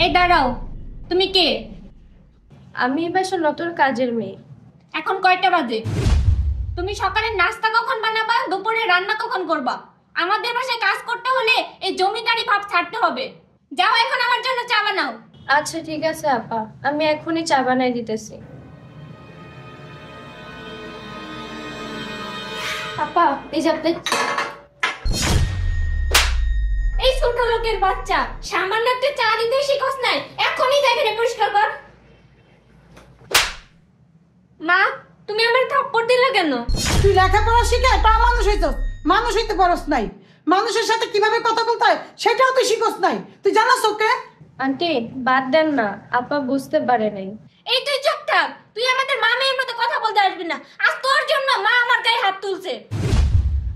এই দাঁড়াও, তুমি কে? আমি এই বাসার নতুন কাজের মেয়ে। এখন কয়টা বাজে? তুমি সকালে নাস্তা কখন বানাবা, দুপুরে রান্না কখন করবা? আমাদের বাসায় কাজ করতে হলে এই জমিদারি ভাব ছাড়তে হবে। যাও এখন আমার জন্য চা বানাও। আচ্ছা ঠিক আছে আপা, আমি এখনই চা বানাই দিতেছি। আপা এই যে আপনার। এই ছোট লোকের বাচ্চা, সামান্য একটা চা দিতে শিখছ নাই, এখনই জায়গাটা পরিষ্কার কর। মা, তুমি আমার থাপ্পড় দিলে কেন? তুই লেখাপড়া শিখে তা মানুষ হইতো, মানুষ হইতে পারস নাই। মানুষের সাথে কিভাবে কথা বলতে হয় সেটাও তুই শিখস নাই। তুই জানাস ওকে? আন্টি বাদ দেন না, আপা বুঝতে পারে নাই। এই তুই চুপ থাক, তুই আমাদের মা মেয়ের মতো কথা বলতে আসবি না। আজ তোর জন্য মা আমার গায়ে হাত তুলছে।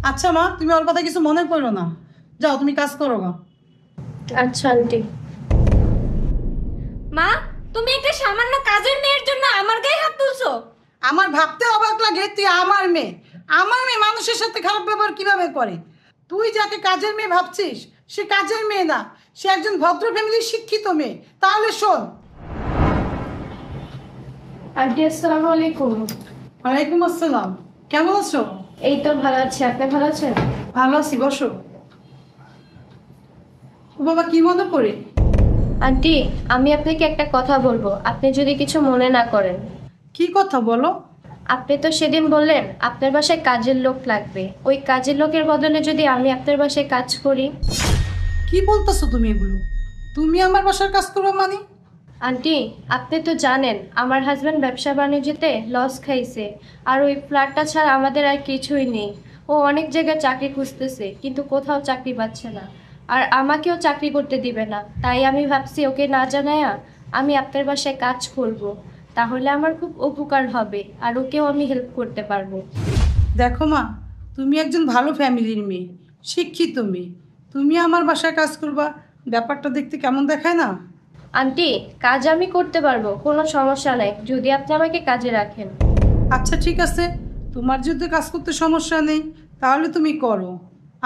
আচ্ছা মা, তুমি ওর কথা কিছু মনে করো না, যাও তুমি কাজ করো গা। আচ্ছা আন্টি। মা, তুমি একটা সামান্য কাজের মেয়ের জন্য আমার গায়ে হাত তুলছো? আমার ভাবতে অবাক লাগে, তুই আমার মেয়ে, আমার মেয়ে মানুষের সাথে খারাপ ব্যবহার কিভাবে করে। তুই যাকে কাজের মেয়ে ভাবছিস সে কাজের মেয়ে না, সে একজন ভদ্র ফ্যামিলির শিক্ষিত মেয়ে। তাহলে শোন। আন্টি আসসালামু আলাইকুম। ওয়ালাইকুম আসসালাম, কেমন আছো? এই তো ভালো আছি, আপনি ভালো আছেন? ভালো আছি, বসো। ও বাবা, কি মনে করে? আন্টি আমি আপনাকে একটা কথা বলবো, আপনি যদি কিছু মনে না করেন। কি কথা বলো? আপনি তো সেদিন বললেন আপনার বাসায় কাজের লোক লাগবে, ওই কাজের লোকের বদলে যদি আমি আপনার বাসায় কাজ করি। কি বলতেছো তুমি এগুলো? তুমি আমার বাসার কাজ করবে মানে? আন্টি আপনি তো জানেন আমার হাজব্যান্ড ব্যবসা বাণিজ্যতে লস খাইছে, আর ওই ফ্ল্যাটটা ছাড়া আমাদের আর কিছুই নেই। ও অনেক জায়গায় চাকরি খুঁজতেছে কিন্তু কোথাও চাকরি পাচ্ছে না, আর আমাকেও চাকরি করতে দিবে না। তাই আমি ভাবছি ওকে না জানায়া আমি আপনার বাসায় কাজ করব, তাহলে আমার খুব উপকার হবে আর ওকেও আমি হেল্প করতে পারবো। দেখো মা, তুমি একজন ভালো ফ্যামিলির মেয়ে, শিক্ষিত মেয়ে, তুমি আমার বাসায় কাজ করবা, ব্যাপারটা দেখতে কেমন দেখায় না? আন্টি কাজ আমি করতে পারবো, কোনো সমস্যা নাই যদি আপনি আমাকে কাজে রাখেন। আচ্ছা ঠিক আছে, তোমার যদি কাজ করতে সমস্যা নেই তাহলে তুমি করো।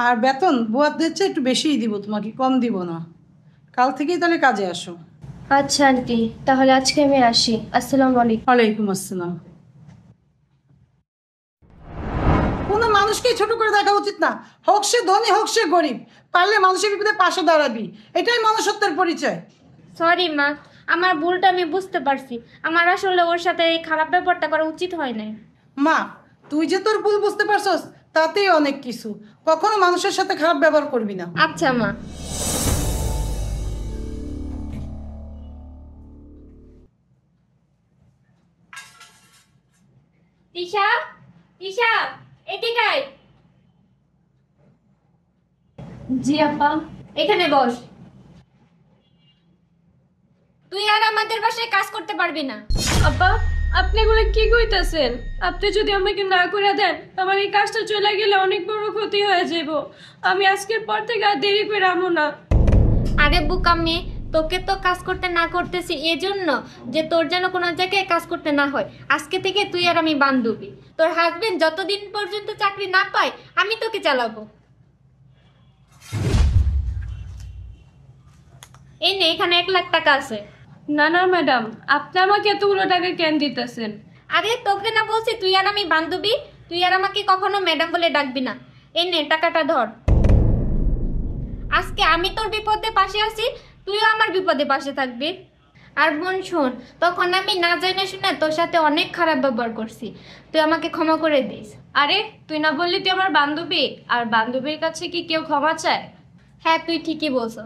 আর বেতন বুয়াদের চেয়ে একটু বেশিই দিব, তোমাকে কম দিব না। কাল থেকেই তাহলে কাজে আসো। আচ্ছা আন্টি, তাহলে আজকে আমি আসি। আসসালামু আলাইকুম। ওয়ালাইকুম আসসালাম। কোনো মানুষকেই ছোট করে দেখা উচিত না, হোক সে ধনী হোক সে গরিব। পারলে মানুষের বিপদে পাশে দাঁড়াবি, এটাই মনুষ্যত্বের পরিচয়। সরি মা, আমার ভুলটা আমি বুঝতে পারছি। আমার আসলে ওর সাথে এই খারাপ ব্যাপারটা করা উচিত হয় নাই। মা, তুই যে তোর ভুল বুঝতে পারছস তাতেই অনেক কিছু। কখনো মানুষের সাথে খারাপ ব্যবহার করবি না। আচ্ছা মা। ঈশা, ঈশা, এদিকে আয়। জি আপা। এখানে বস। তুই আর আমাদের বাসায় কাজ করতে পারবি না। আপা আপনি এগুলো কি কইতাছেন? আপনি যদি আমাকে না করে দেন আমার এই কাজটা চলে গেলে অনেক বড় ক্ষতি হয়ে যাবে। আমি আজকের পর থেকে আর দেরি করে আমো না। আরে বুকাম্মি, তোকে তো কাজ করতে না করতেছি এজন্য যে তোর যেন কোনো জায়গায় কাজ করতে না হয়। আজকে থেকে তুই আর আমি বান্ধবী। তোর হাজবেন্ড যতদিন পর্যন্ত চাকরি না পায় আমি তোকে চালাবো। এই নে, এখানে 1,00,000 টাকা আছে। না না ম্যাডাম, আপনি আমাকে এতগুলো টাকা কেন দিতেছেন? আরে তোকে না বলছি তুই আর আমি বান্ধবী, তুই আর আমাকে কখনো ম্যাডাম বলে ডাকবি না। এই নে টাকাটা ধর। আজকে আমি তোর বিপদে পাশে আছি, তুইও আমার বিপদে পাশে থাকবি। আর বোন শোন, তখন আমি না জেনে শুনে তোর সাথে অনেক খারাপ ব্যবহার করছি, তুই আমাকে ক্ষমা করে দিস। আরে তুই না বললি তুই আমার বান্ধবী, আর বান্ধবীর কাছে কি কেউ ক্ষমা চায়? হ্যাঁ তুই ঠিকই বলছ।